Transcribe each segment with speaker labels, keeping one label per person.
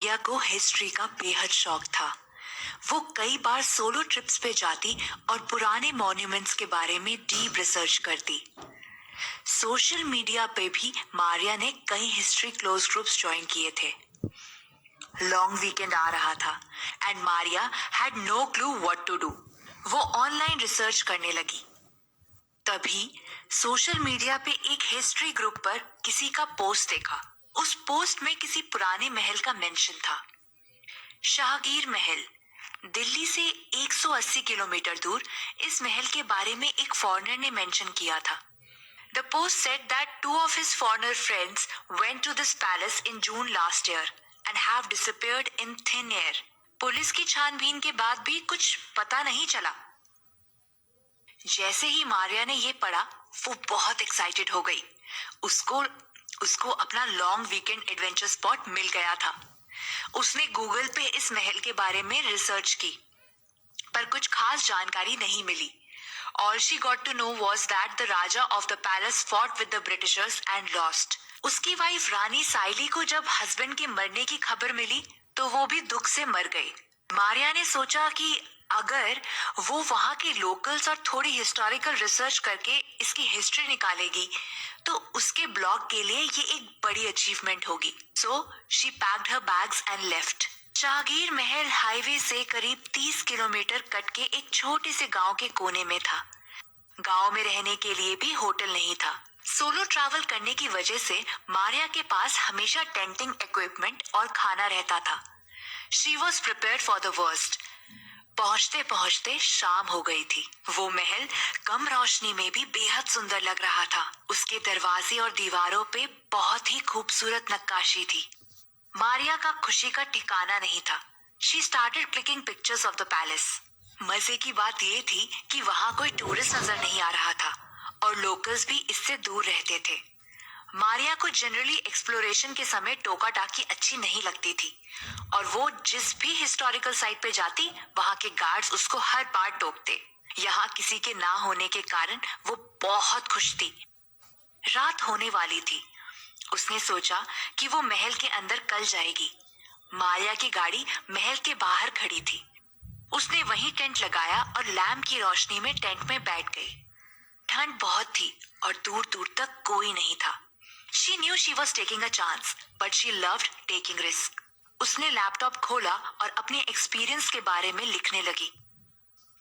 Speaker 1: मारिया को हिस्ट्री का बेहद शौक था। वो कई बार सोलो ट्रिप्स पे जाती और पुराने मॉन्यूमेंट्स के बारे में डीप रिसर्च करती। सोशल मीडिया पे भी मारिया ने कई हिस्ट्री क्लोज ग्रुप्स ज्वाइन किए थे। लॉन्ग वीकेंड आ रहा था and Maria had no clue what to do. वो ऑनलाइन रिसर्च करने लगी। तभी सोशल मीडिया पे एक हिस्ट्री ग्रुप पर किसी का पोस्ट देखा। उस पोस्ट में किसी पुराने महल का मेंशन था। शाहगीर महल, दिल्ली से 180 किलोमीटर दूर इस महल के बारे में एक फॉरेनर ने मेंशन किया था। The post said that two of his foreigner friends went to this palace in June last year and have disappeared in thin air. Police की छानबीन के बाद भी कुछ पता नहीं चला। जैसे ही मारिया ने ये पढ़ा, वो बहुत एक्साइटेड हो गई। उसको अपना लॉन्ग वीकेंड एडवेंचर स्पॉट मिल गया था। उसने गूगल पे इस महल के बारे में रिसर्च की, पर कुछ खास जानकारी नहीं मिली। All she got to know was that the Raja of the palace fought with the Britishers and lost. उसकी वाइफ रानी साइली को जब हस्बैंड के मरने की खबर मिली तो वो भी दुख से मर गई। मारिया ने सोचा कि अगर वो वहाँ के लोकल्स और थोड़ी हिस्टोरिकल रिसर्च करके इसकी हिस्ट्री निकालेगी तो उसके ब्लॉग के लिए ये एक बड़ी अचीवमेंट होगी। So she packed her bags and left. शाहगीर Mahal highway से करीब 30 किलोमीटर कट के एक छोटे से गांव के कोने में था। गांव में रहने के लिए भी होटल नहीं था। सोलो ट्रैवल करने की वजह से मारिया के पास हमेशा टेंटिंग इक्विपमेंट और खाना रहता था। She was prepared for the worst. पहुंचते पहुंचते शाम हो गई थी। वो महल कम रोशनी में भी बेहद सुंदर लग रहा था। उसके दरवाजे और दीवारों पे बहुत ही खूबसूरत नक्काशी थी। मारिया का खुशी का ठिकाना नहीं था। She started clicking pictures of the palace. मजे की बात ये थी कि वहां कोई टूरिस्ट नजर नहीं आ रहा था और लोकल्स भी इससे दूर रहते थे। मारिया को जनरली एक्सप्लोरेशन के समय टोका टाकी अच्छी नहीं लगती थी और वो जिस भी हिस्टोरिकल साइट पे जाती वहां के गार्ड्स उसको हर बार टोकते। यहाँ किसी के ना होने के कारण वो बहुत खुश थी। रात होने वाली थी। उसने सोचा कि वो महल के अंदर कल जाएगी। मारिया की गाड़ी महल के बाहर खड़ी थी। उसने वहीं टेंट लगाया और लैम्प की रोशनी में टेंट में बैठ गई। ठंड बहुत थी और दूर दूर तक कोई नहीं था। She knew she was taking a chance, but she loved taking risk. उसने लैपटॉप खोला और अपने एक्सपीरियंस के बारे में लिखने लगी।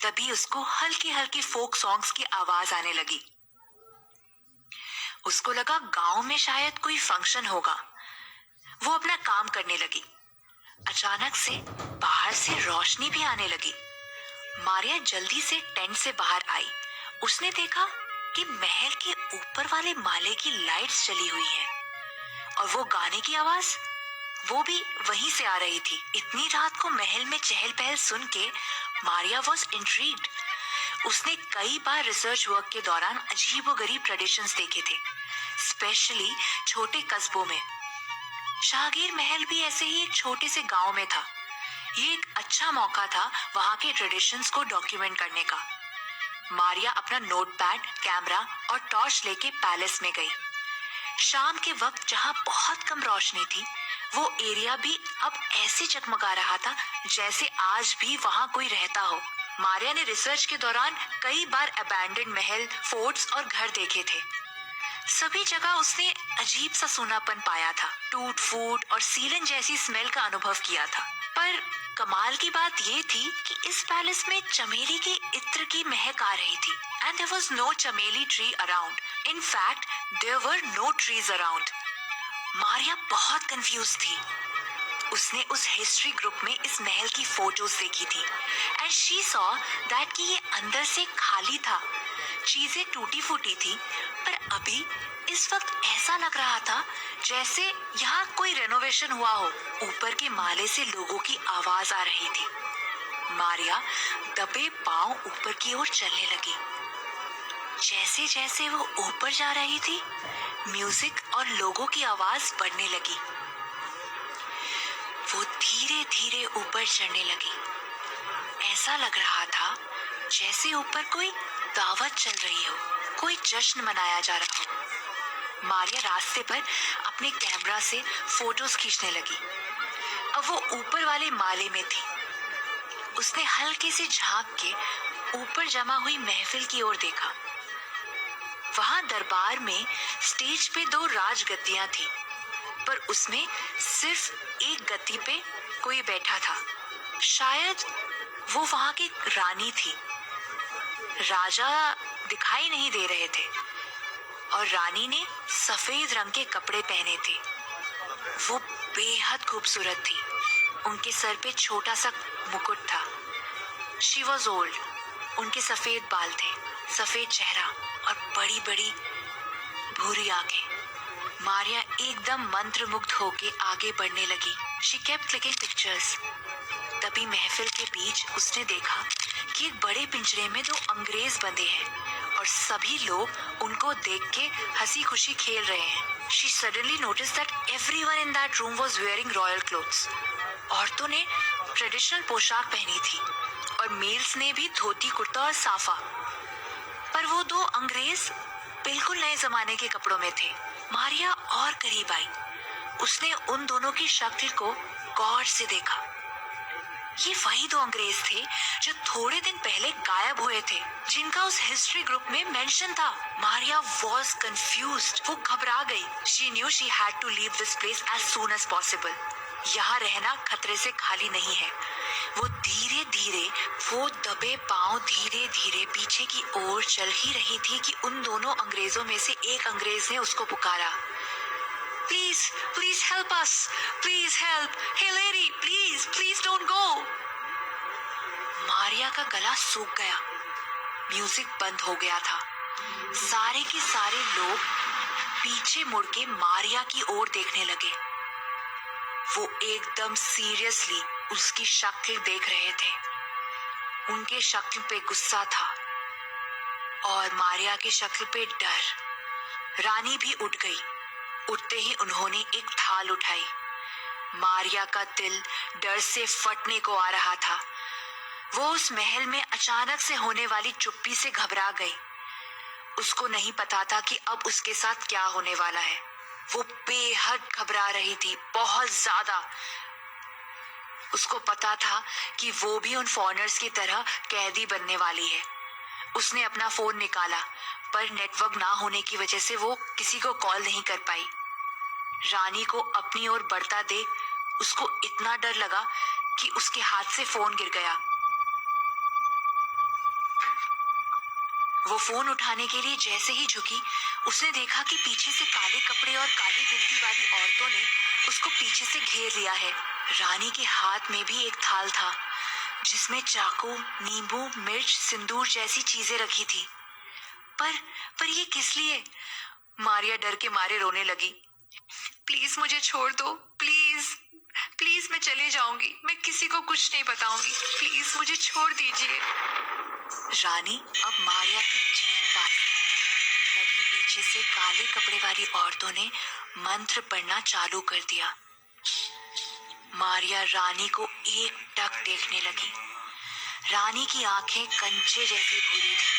Speaker 1: तभी उसको हल्की हल्की फोक सॉन्ग्स की आवाज आने लगी। उसको लगा गांव में शायद कोई फंक्शन होगा। वो अपना काम करने लगी। अचानक से बाहर से रोशनी भी आने लगी। मारिया जल्दी से टेंट से बाहर आई। उसने देखा कि महल के ऊपर वाले माले की लाइट्स जली हुई है और वो गाने की आवाज वो भी वहीं से आ रही थी। इतनी रात को महल में चहल पहल सुन के मारिया वॉज इंट्रीग्ड। उसने कई बार रिसर्च वर्क के दौरान अजीबोगरीब ट्रेडिशंस देखे थे, स्पेशली छोटे कस्बों में। शाहगीर महल भी ऐसे ही एक छोटे से गांव में था। ये एक अच्छा मौका था वहां के ट्रेडिशंस को डॉक्यूमेंट करने का। मारिया अपना नोटपैड, कैमरा और टॉर्च लेके पैलेस में गई। शाम के वक्त जहां बहुत कम रोशनी थी, वो एरिया भी अब ऐसे जगमगा रहा था जैसे आज भी वहां कोई रहता हो। मारिया ने रिसर्च के दौरान कई बार अबैंडन्ड महल, फोर्ट्स और घर देखे थे। सभी जगह उसने अजीब सा सूनापन पाया था, टूट फूट और सीलन जैसी स्मेल का अनुभव किया था। पर कमाल की बात ये थी कि इस पैलेस में चमेली के इत्र की महक आ रही थी and there was no chameli tree around. In fact there were no trees around. Maria बहुत कंफ्यूज थी। उसने उस हिस्ट्री ग्रुप में इस महल की फोटोज देखी थी एंड शी सॉ दैट कि ये अंदर से खाली था। चीजें टूटी फूटी थी, पर अभी इस वक्त ऐसा लग रहा था जैसे यहाँ कोई रेनोवेशन हुआ हो। ऊपर के माले से लोगों की आवाज आ रही थी। मारिया दबे पांव ऊपर की ओर चलने लगी। जैसे जैसे वो ऊपर जा रही थी, म्यूजिक और लोगों की आवाज बढ़ने लगी। वो धीरे धीरे ऊपर चढ़ने लगी। ऐसा लग रहा था जैसे ऊपर कोई दावत चल रही हो, कोई जश्न मनाया जा रहा हो। मारिया रास्ते पर अपने कैमरा से फोटोज खींचने लगी। अब वो ऊपर वाले माले में थी। उसने हल्के से झांक के ऊपर जमा हुई महफिल की ओर देखा। वहां दरबार में स्टेज पे 2 राजगद्दियां थी, पर उसमें सिर्फ एक गद्दी पे कोई बैठा था। शायद वो वहां की रानी थी। राजा दिखाई नहीं दे रहे थे और रानी ने सफेद रंग के कपड़े पहने थे। वो बेहद खूबसूरत थी। उनके सर पे छोटा सा मुकुट था। She was old. उनके सफेद बाल थे, सफेद चेहरा और बड़ी बड़ी भूरी आंखें। मारिया एकदम मंत्रमुग्ध होके आगे बढ़ने लगी। She kept clicking pictures. तभी महफिल के बीच उसने देखा कि एक बड़े पिंजरे में 2 अंग्रेज बंधे हैं और सभी लोग उनको देख के हंसी खुशी खेल रहे हैं। She suddenly noticed that everyone in that room was wearing royal clothes. औरतों ने ट्रेडिशनल पोशाक पहनी थी और मेल्स ने भी धोती कुर्ता और साफा। पर वो 2 अंग्रेज बिल्कुल नए जमाने के कपड़ों में थे। मारिया और करीब आई। उसने उन दोनों की शक्ल को गौर से देखा। ये वही 2 अंग्रेज थे जो थोड़े दिन पहले गायब हुए थे, जिनका उस हिस्ट्री ग्रुप में मेंशन था। Maria was confused. वो घबरा गई। She knew she had to leave this place as soon as possible. यहाँ रहना खतरे से खाली नहीं है। वो धीरे धीरे, वो दबे पांव धीरे धीरे पीछे की ओर चल ही रही थी कि उन दोनों अंग्रेजों में से एक अंग्रेज ने उसको पुकारा, please please help us, please help, hey lady, please please don't go. Maria का गला सूख गया। म्यूजिक बंद हो गया था। सारे के सारे लोग पीछे मुड़ के मारिया की ओर देखने लगे। वो एकदम सीरियसली उसकी शक्ल देख रहे थे। उनके शक्ल पे गुस्सा था और मारिया की शक्ल पे डर। रानी भी उठ गई। उठते ही उन्होंने एक थाल उठाई। मारिया का दिल डर से फटने को आ रहा था। वो उस महल में अचानक से होने वाली चुप्पी से घबरा गई। उसको नहीं पता था कि अब उसके साथ क्या होने वाला है। वो बेहद घबरा रही थी, बहुत ज्यादा। उसको पता था कि वो भी उन फॉरेनर्स की तरह कैदी बनने वाली है। उसने अपना फोन निकाला, पर नेटवर्क ना होने की वजह से वो किसी को कॉल नहीं कर पाई। रानी को अपनी ओर बढ़ता देख उसको इतना डर लगा कि उसके हाथ से फोन गिर गया। वो फोन उठाने के लिए जैसे ही झुकी, उसने देखा कि पीछे से काले कपड़े और काली बिंदी वाली औरतों ने उसको पीछे से घेर लिया है। रानी के हाथ में भी एक थाल था जिसमें चाकू, नींबू, मिर्च, सिंदूर जैसी चीजें रखी थी। पर ये किस लिए? मारिया डर के मारे रोने लगी। प्लीज मुझे छोड़ दो, प्लीज प्लीज, मैं चले जाऊंगी, मैं किसी को कुछ नहीं बताऊंगी, प्लीज मुझे छोड़ दीजिए। रानी अब मारिया की चीख पाई। तभी पीछे से काले कपड़े वाली औरतों ने मंत्र पढ़ना चालू कर दिया। मारिया रानी को एकटक देखने लगी। रानी की आंखें कंचे जैसी भूरी थी।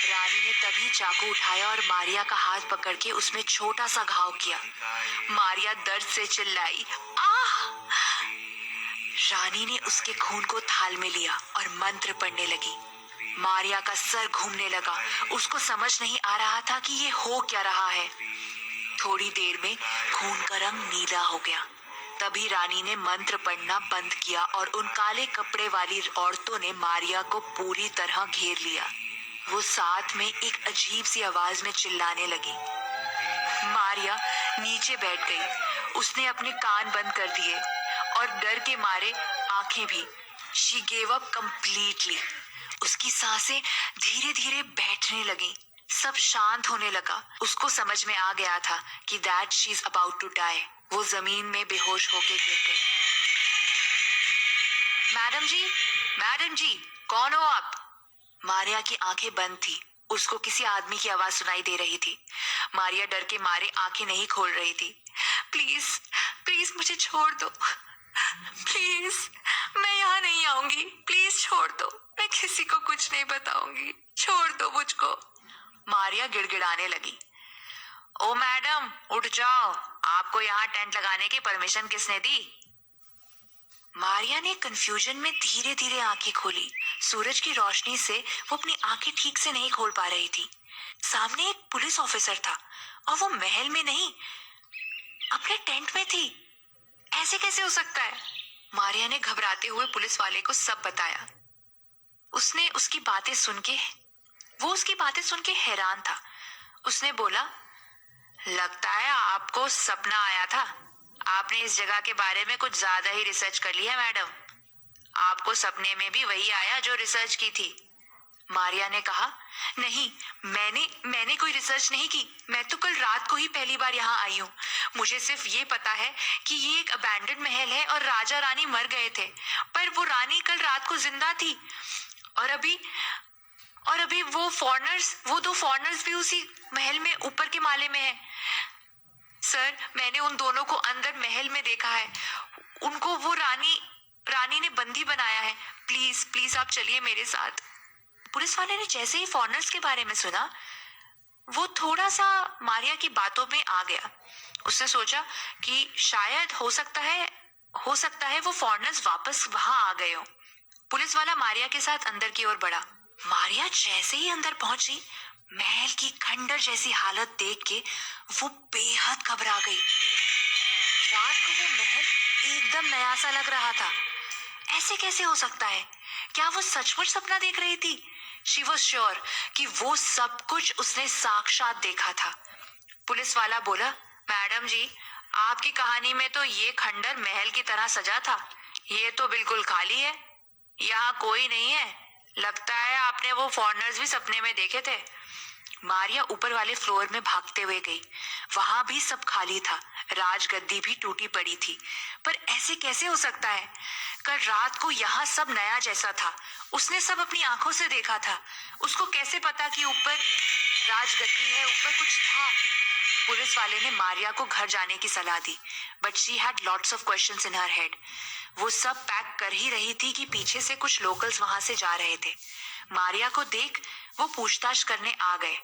Speaker 1: रानी ने तभी चाकू उठाया और मारिया का हाथ पकड़ के उसमें छोटा सा घाव किया। मारिया दर्द से चिल्लाई, आह! रानी ने उसके खून को थाल में लिया और मंत्र पढ़ने लगी। मारिया का सर घूमने लगा। उसको समझ नहीं आ रहा था कि ये हो क्या रहा है। थोड़ी देर में खून का रंग नीला हो गया। तभी रानी ने मंत्र पढ़ना बंद किया और उन काले कपड़े वाली औरतों ने मारिया को पूरी तरह घेर लिया। वो साथ में एक अजीब सी आवाज में चिल्लाने लगी। मारिया नीचे बैठ गई। उसने अपने कान बंद कर दिए और डर के मारे आंखें भी। She gave up completely. उसकी सांसें धीरे धीरे बैठने लगी। सब शांत होने लगा। उसको समझ में आ गया था कि that she is about to die. वो जमीन में बेहोश होके गिर गई। मैडम जी, कौन हो आप? मारिया की आंखें बंद थी। उसको किसी आदमी की आवाज सुनाई दे रही थी। मारिया डर के मारे आंखें नहीं खोल रही थी। प्लीज प्लीज मुझे छोड़ दो, प्लीज, मैं यहाँ नहीं आऊंगी, प्लीज छोड़ दो, मैं किसी को कुछ नहीं बताऊंगी, छोड़ दो मुझको। मारिया गिड़गिड़ाने लगी। ओ मैडम, उठ जाओ, आपको यहाँ टेंट लगाने की परमिशन किसने दी? मारिया ने कंफ्यूजन में धीरे धीरे आंखें खोली। सूरज की रोशनी से वो अपनी आंखें ठीक से नहीं खोल पा रही थी। सामने एक पुलिस ऑफिसर था और वो महल में नहीं, अपने टेंट में थी। ऐसे कैसे हो सकता है? मारिया ने घबराते हुए पुलिस वाले को सब बताया। उसने उसकी बातें सुन के हैरान था। उसने बोला, लगता है आपको सपना आया था। आपने इस जगह के बारे में कुछ ज्यादा ही रिसर्च कर लिया मैडम। आपको सपने में भी वही आया जो रिसर्च की थी। मारिया ने कहा, नहीं, मैंने कोई रिसर्च नहीं की। मैं तो कल रात को ही पहली बार यहाँ आई हूँ। मुझे सिर्फ ये पता है कि ये एक अबैंडन महल है और राजा रानी मर गए थे, पर वो रानी कल रात को जिंदा थी। और अभी वो दो फॉरेनर्स भी उसी महल में ऊपर के माले में हैं। सर, मैंने उन दोनों को अंदर महल में देखा है। उनको वो रानी ने बंदी बनाया है। प्लीज आप चलिए मेरे साथ। पुलिस वाले ने जैसे ही फॉरेनर्स के बारे में सुना, वो थोड़ा सा मारिया की बातों में आ गया। उसने सोचा कि शायद हो सकता है वो फॉरेनर्स वापस वहां आ गए हो। पुलिस वाला मारिया के साथ अंदर की ओर बढ़ा। मारिया जैसे ही अंदर पहुंची, महल की खंडर जैसी हालत देख के वो बेहद घबरा गई। रात को वो महल एकदम नया सा लग रहा था। ऐसे कैसे हो सकता है? क्या वो सचमुच सपना देख रही थी? शी वॉज श्योर कि वो सब कुछ उसने साक्षात देखा था। पुलिस वाला बोला, मैडम जी, आपकी कहानी में तो ये खंडर महल की तरह सजा था। ये तो बिल्कुल खाली है। यहाँ कोई नहीं है। लगता है आपने वो फॉरेनर्स भी सपने में देखे थे। मारिया ऊपर वाले फ्लोर में भागते हुए गई। वहां भी सब खाली था। राजगद्दी भी टूटी पड़ी थी। पर ऐसे कैसे हो सकता है? कल रात को यहाँ सब नया जैसा था। उसने सब अपनी आंखों से देखा था। उसको कैसे पता कि ऊपर राजगद्दी है, ऊपर कुछ था? पुलिस वाले ने मारिया को घर जाने की सलाह दी, but she had lots of questions in her head. वो सब पैक कर ही रही थी कि पीछे से कुछ लोकल्स वहां से जा रहे थे। मारिया को देख वो पूछताछ करने आ गए।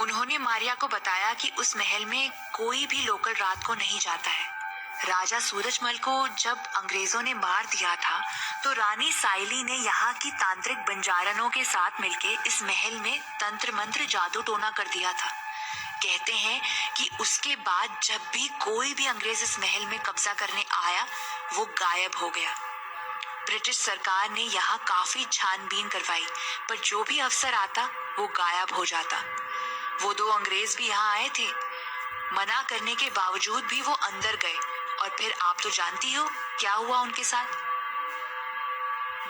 Speaker 1: उन्होंने मारिया को बताया कि उस महल में कोई भी लोकल रात को नहीं जाता है। राजा सूरजमल को जब अंग्रेजों ने मार दिया था, तो रानी साइली ने यहाँ की तांत्रिक बंजारनों के साथ मिलके इस महल में तंत्र मंत्र जादू टोना कर दिया था। कहते हैं कि उसके बाद जब भी कोई भी अंग्रेज इस महल में कब्जा करने आया, वो गायब हो गया। ब्रिटिश सरकार ने यहाँ काफी छानबीन करवाई, पर जो भी अफसर आता वो गायब हो जाता। वो दो अंग्रेज भी यहाँ आए थे। मना करने के बावजूद भी वो अंदर गए, और फिर आप तो जानती हो क्या हुआ उनके साथ।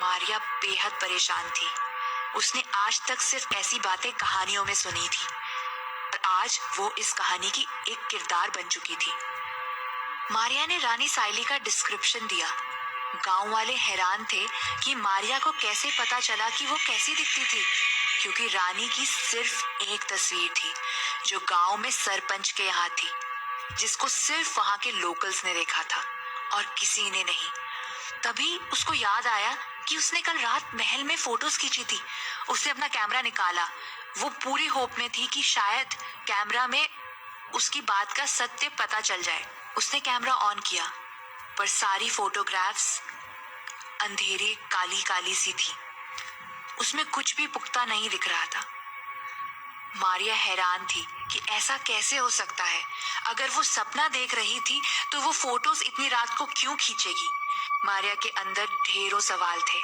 Speaker 1: मारिया बेहद परेशान थी। उसने आज तक सिर्फ ऐसी बातें कहानियों में सुनी थी, और आज वो इस कहानी की एक किरदार बन चुकी थी। मारिया ने रानी साइली का डिस्क्रिप्शन दिया। गांव वाले हैरान थे कि मारिया को कैसे पता चला कि वो कैसी दिखती थी, क्योंकि रानी की सिर्फ एक तस्वीर थी जो गांव में सरपंच के यहाँ थी, जिसको सिर्फ वहां के लोकल्स ने देखा था और किसी ने नहीं। तभी उसको याद आया कि उसने कल रात महल में फोटोज खींची थी। उसने अपना कैमरा निकाला। वो पूरी होप में थी कि शायद कैमरा में उसकी बात का सत्य पता चल जाए। उसने कैमरा ऑन किया, पर सारी फोटोग्राफ्स अंधेरे काली काली सी थी। उसमें कुछ भी पुख्ता नहीं दिख रहा था। मारिया हैरान थी कि ऐसा कैसे हो सकता है। अगर वो सपना देख रही थी तो वो फोटोज इतनी रात को क्यों खींचेगी? मारिया के अंदर ढेरों सवाल थे।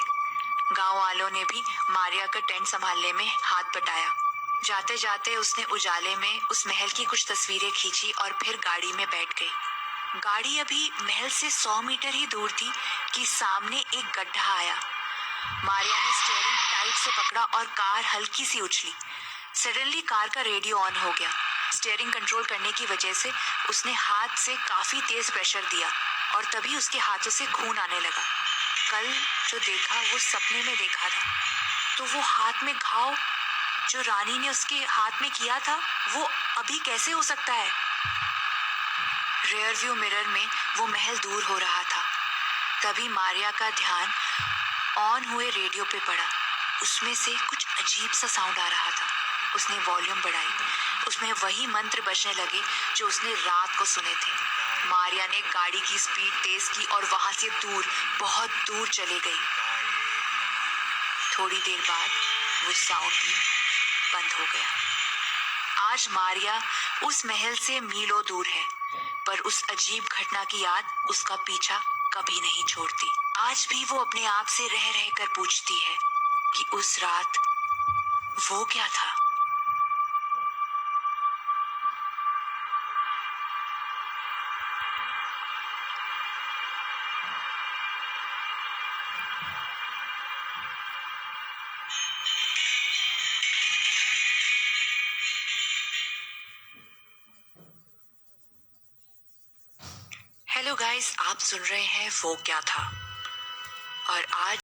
Speaker 1: गांव वालों ने भी मारिया का टेंट संभालने में हाथ बटाया। जाते जाते उसने उजाले में उस महल की कुछ तस्वीरें खींची और फिर गाड़ी में बैठ गई। गाड़ी अभी महल से 100 मीटर ही दूर थी कि सामने एक गड्ढा आया। मारिया ने स्टीयरिंग टाइट से पकड़ा और कार हल्की सी उछली। सडनली कार का रेडियो ऑन हो गया। स्टीयरिंग कंट्रोल करने की वजह से उसने हाथ से काफी तेज प्रेशर दिया और तभी उसके हाथों से खून आने लगा। कल जो देखा वो सपने में देखा था, तो वो हाथ में घाव जो रानी ने उसके हाथ में किया था वो अभी कैसे हो सकता है? रेयर व्यू मिरर में वो महल दूर हो रहा था। तभी मारिया का ध्यान ऑन हुए रेडियो पे पड़ा। उसमें से कुछ अजीब सा साउंड आ रहा था। उसने वॉल्यूम बढ़ाई। उसमें वही मंत्र बजने लगे जो उसने रात को सुने थे। मारिया ने गाड़ी की स्पीड तेज की और वहां से दूर, बहुत दूर चले गई। थोड़ी देर बाद वो साउंड भी बंद हो गया। आज मारिया उस महल से मीलों दूर है, पर उस अजीब घटना की याद उसका पीछा कभी नहीं छोड़ती। आज भी वो अपने आप से रह रहकर पूछती है कि उस रात वो क्या था। हेलो गाइस, आप सुन रहे हैं वो क्या था। और आज